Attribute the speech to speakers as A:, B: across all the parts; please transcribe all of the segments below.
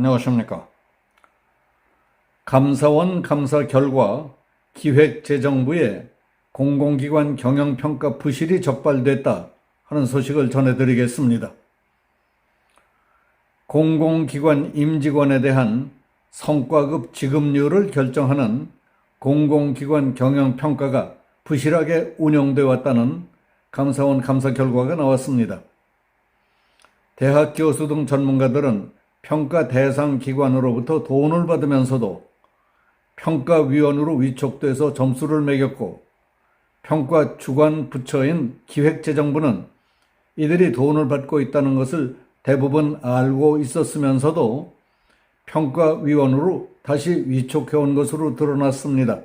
A: 안녕하십니까. 감사원 감사 결과 기획재정부의 공공기관 경영평가 부실이 적발됐다 하는 소식을 전해드리겠습니다. 공공기관 임직원에 대한 성과급 지급률을 결정하는 공공기관 경영평가가 부실하게 운영되어 왔다는 감사원 감사 결과가 나왔습니다. 대학 교수 등 전문가들은 평가 대상 기관으로부터 돈을 받으면서도 평가위원으로 위촉돼서 점수를 매겼고, 평가 주관 부처인 기획재정부는 이들이 돈을 받고 있다는 것을 대부분 알고 있었으면서도 평가위원으로 다시 위촉해온 것으로 드러났습니다.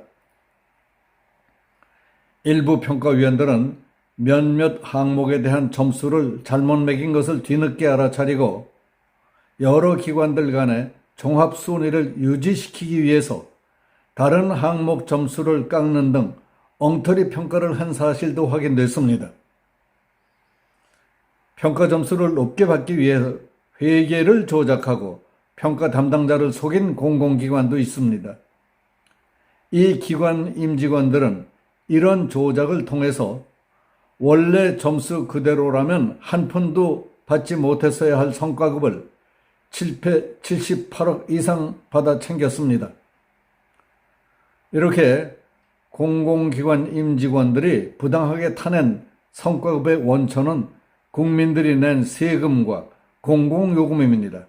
A: 일부 평가위원들은 몇몇 항목에 대한 점수를 잘못 매긴 것을 뒤늦게 알아차리고 여러 기관들 간의 종합 순위를 유지시키기 위해서 다른 항목 점수를 깎는 등 엉터리 평가를 한 사실도 확인됐습니다. 평가 점수를 높게 받기 위해서 회계를 조작하고 평가 담당자를 속인 공공기관도 있습니다. 이 기관 임직원들은 이런 조작을 통해서 원래 점수 그대로라면 한 푼도 받지 못했어야 할 성과급을 78억 이상 받아 챙겼습니다. 이렇게 공공기관 임직원들이 부당하게 타낸 성과급의 원천은 국민들이 낸 세금과 공공요금입니다.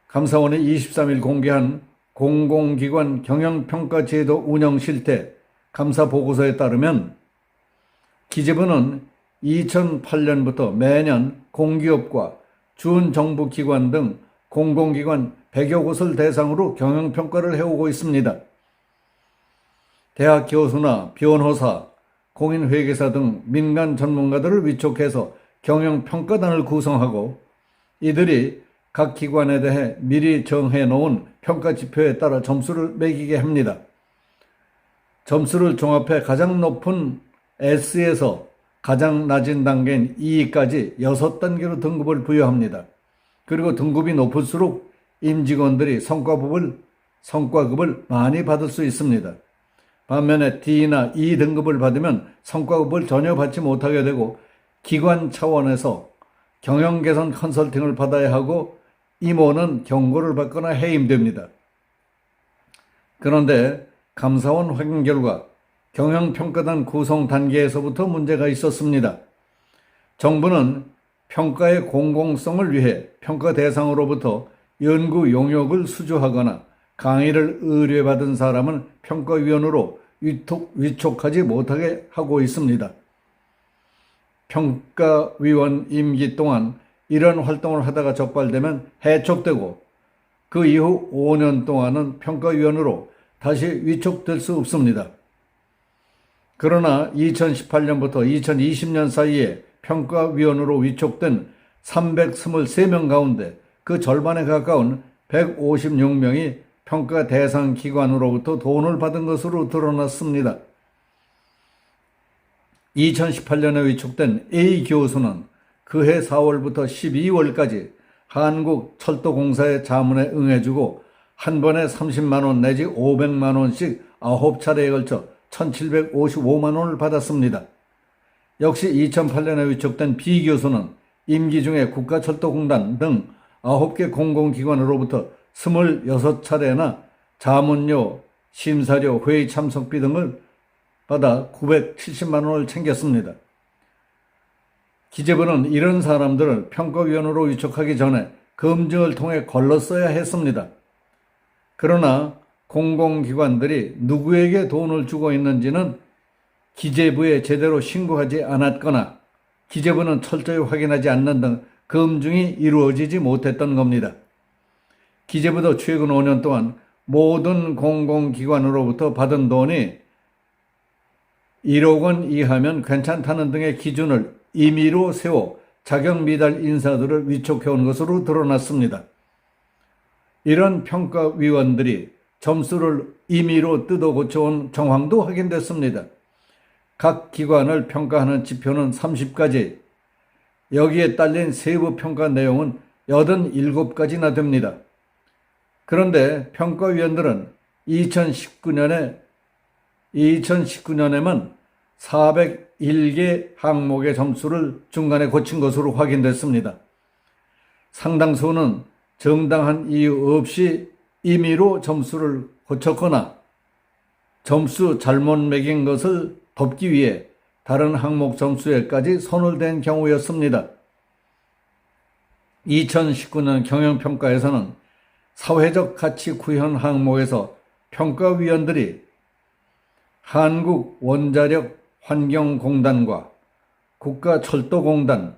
A: 감사원이 23일 공개한 공공기관 경영평가제도 운영 실태 감사보고서에 따르면 기재부는 2008년부터 매년 공기업과 준정부기관 등 공공기관 100여 곳을 대상으로 경영평가를 해오고 있습니다. 대학 교수나 변호사, 공인회계사 등 민간 전문가들을 위촉해서 경영평가단을 구성하고 이들이 각 기관에 대해 미리 정해놓은 평가지표에 따라 점수를 매기게 합니다. 점수를 종합해 가장 높은 S에서 가장 낮은 단계인 E까지 6단계로 등급을 부여합니다. 그리고 등급이 높을수록 임직원들이 성과급을 많이 받을 수 있습니다. 반면에 D나 E 등급을 받으면 성과급을 전혀 받지 못하게 되고 기관 차원에서 경영개선 컨설팅을 받아야 하고 임원은 경고를 받거나 해임됩니다. 그런데 감사원 확인 결과 경영평가단 구성 단계에서부터 문제가 있었습니다. 정부는 평가의 공공성을 위해 평가 대상으로부터 연구 용역을 수주하거나 강의를 의뢰받은 사람은 평가위원으로 위촉하지 못하게 하고 있습니다. 평가위원 임기 동안 이런 활동을 하다가 적발되면 해촉되고 그 이후 5년 동안은 평가위원으로 다시 위촉될 수 없습니다. 그러나 2018년부터 2020년 사이에 평가위원으로 위촉된 323명 가운데 그 절반에 가까운 156명이 평가 대상 기관으로부터 돈을 받은 것으로 드러났습니다. 2018년에 위촉된 A 교수는 그해 4월부터 12월까지 한국철도공사의 자문에 응해주고 한 번에 30만 원 내지 500만 원씩 9차례에 걸쳐 1,755만 원을 받았습니다. 역시 2008년에 위촉된 B 교수는 임기 중에 국가철도공단 등 9개 공공기관으로부터 26차례나 자문료, 심사료, 회의 참석비 등을 받아 970만 원을 챙겼습니다. 기재부는 이런 사람들을 평가위원으로 위촉하기 전에 검증을 통해 걸렀어야 했습니다. 그러나 공공기관들이 누구에게 돈을 주고 있는지는 기재부에 제대로 신고하지 않았거나 기재부는 철저히 확인하지 않는 등 검증이 이루어지지 못했던 겁니다. 기재부도 최근 5년 동안 모든 공공기관으로부터 받은 돈이 1억 원 이하면 괜찮다는 등의 기준을 임의로 세워 자격 미달 인사들을 위촉해온 것으로 드러났습니다. 이런 평가위원들이 점수를 임의로 뜯어 고쳐온 정황도 확인됐습니다. 각 기관을 평가하는 지표는 30가지, 여기에 딸린 세부 평가 내용은 87가지나 됩니다. 그런데 평가위원들은 2019년에만 401개 항목의 점수를 중간에 고친 것으로 확인됐습니다. 상당수는 정당한 이유 없이 임의로 점수를 고쳤거나 점수 잘못 매긴 것을 덮기 위해 다른 항목 점수에까지 손을 댄 경우였습니다. 2019년 경영평가에서는 사회적 가치 구현 항목에서 평가위원들이 한국원자력환경공단과 국가철도공단,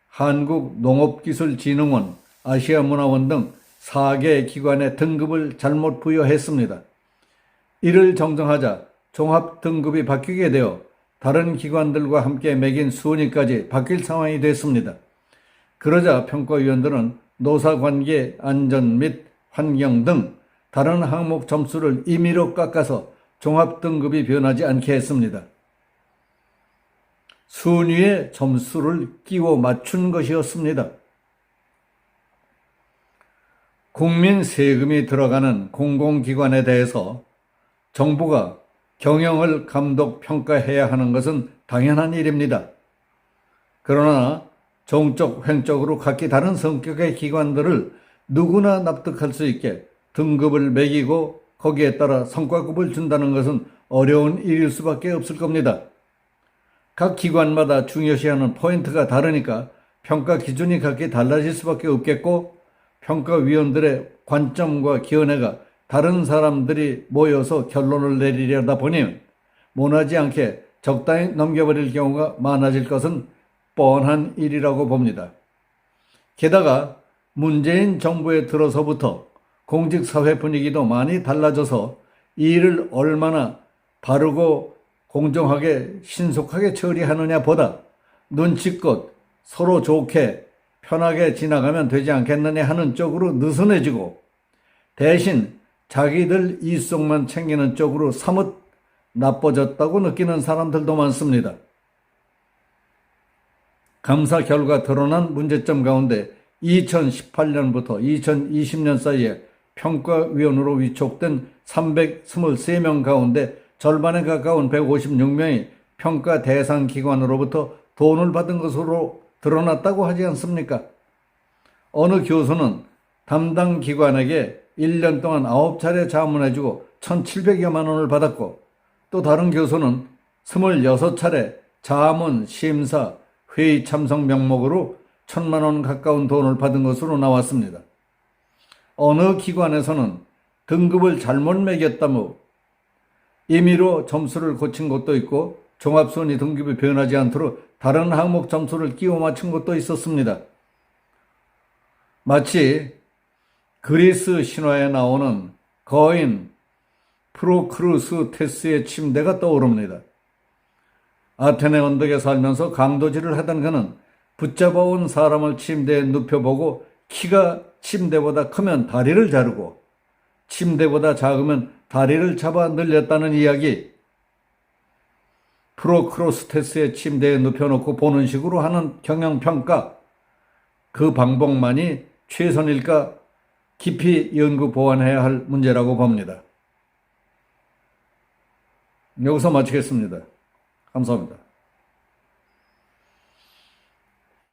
A: 한국농업기술진흥원, 아시아문화원 등 4개 기관의 등급을 잘못 부여했습니다. 이를 정정하자 종합등급이 바뀌게 되어 다른 기관들과 함께 매긴 순위까지 바뀔 상황이 됐습니다. 그러자 평가위원들은 노사관계, 안전 및 환경 등 다른 항목 점수를 임의로 깎아서 종합등급이 변하지 않게 했습니다. 순위에 점수를 끼워 맞춘 것이었습니다. 국민 세금이 들어가는 공공기관에 대해서 정부가 경영을 감독 평가해야 하는 것은 당연한 일입니다. 그러나 정적, 횡적으로 각기 다른 성격의 기관들을 누구나 납득할 수 있게 등급을 매기고 거기에 따라 성과급을 준다는 것은 어려운 일일 수밖에 없을 겁니다. 각 기관마다 중요시하는 포인트가 다르니까 평가 기준이 각기 달라질 수밖에 없겠고, 평가위원들의 관점과 견해가 다른 사람들이 모여서 결론을 내리려다 보니 원하지 않게 적당히 넘겨버릴 경우가 많아질 것은 뻔한 일이라고 봅니다. 게다가 문재인 정부에 들어서부터 공직사회 분위기도 많이 달라져서 이 일을 얼마나 바르고 공정하게 신속하게 처리하느냐 보다 눈치껏 서로 좋게 편하게 지나가면 되지 않겠느냐 하는 쪽으로 느슨해지고, 대신 자기들 이속만 챙기는 쪽으로 사뭇 나빠졌다고 느끼는 사람들도 많습니다. 감사 결과 드러난 문제점 가운데 2018년부터 2020년 사이에 평가위원으로 위촉된 323명 가운데 절반에 가까운 156명이 평가 대상 기관으로부터 돈을 받은 것으로 드러났다고 하지 않습니까? 어느 교수는 담당 기관에게 1년 동안 9차례 자문해주고 1,700여만 원을 받았고, 또 다른 교수는 26차례 자문, 심사, 회의 참석 명목으로 1,000만 원 가까운 돈을 받은 것으로 나왔습니다. 어느 기관에서는 등급을 잘못 매겼다며 임의로 점수를 고친 것도 있고, 종합순위 등급이 변하지 않도록 다른 항목 점수를 끼워 맞춘 것도 있었습니다. 마치 그리스 신화에 나오는 거인 프로크루스테스의 침대가 떠오릅니다. 아테네 언덕에 살면서 강도질을 하던 그는 붙잡아온 사람을 침대에 눕혀보고 키가 침대보다 크면 다리를 자르고 침대보다 작으면 다리를 잡아 늘렸다는 이야기. 프로크루스테스의 침대에 눕혀놓고 보는 식으로 하는 경영평가, 그 방법만이 최선일까 깊이 연구 보완해야 할 문제라고 봅니다. 여기서 마치겠습니다. 감사합니다.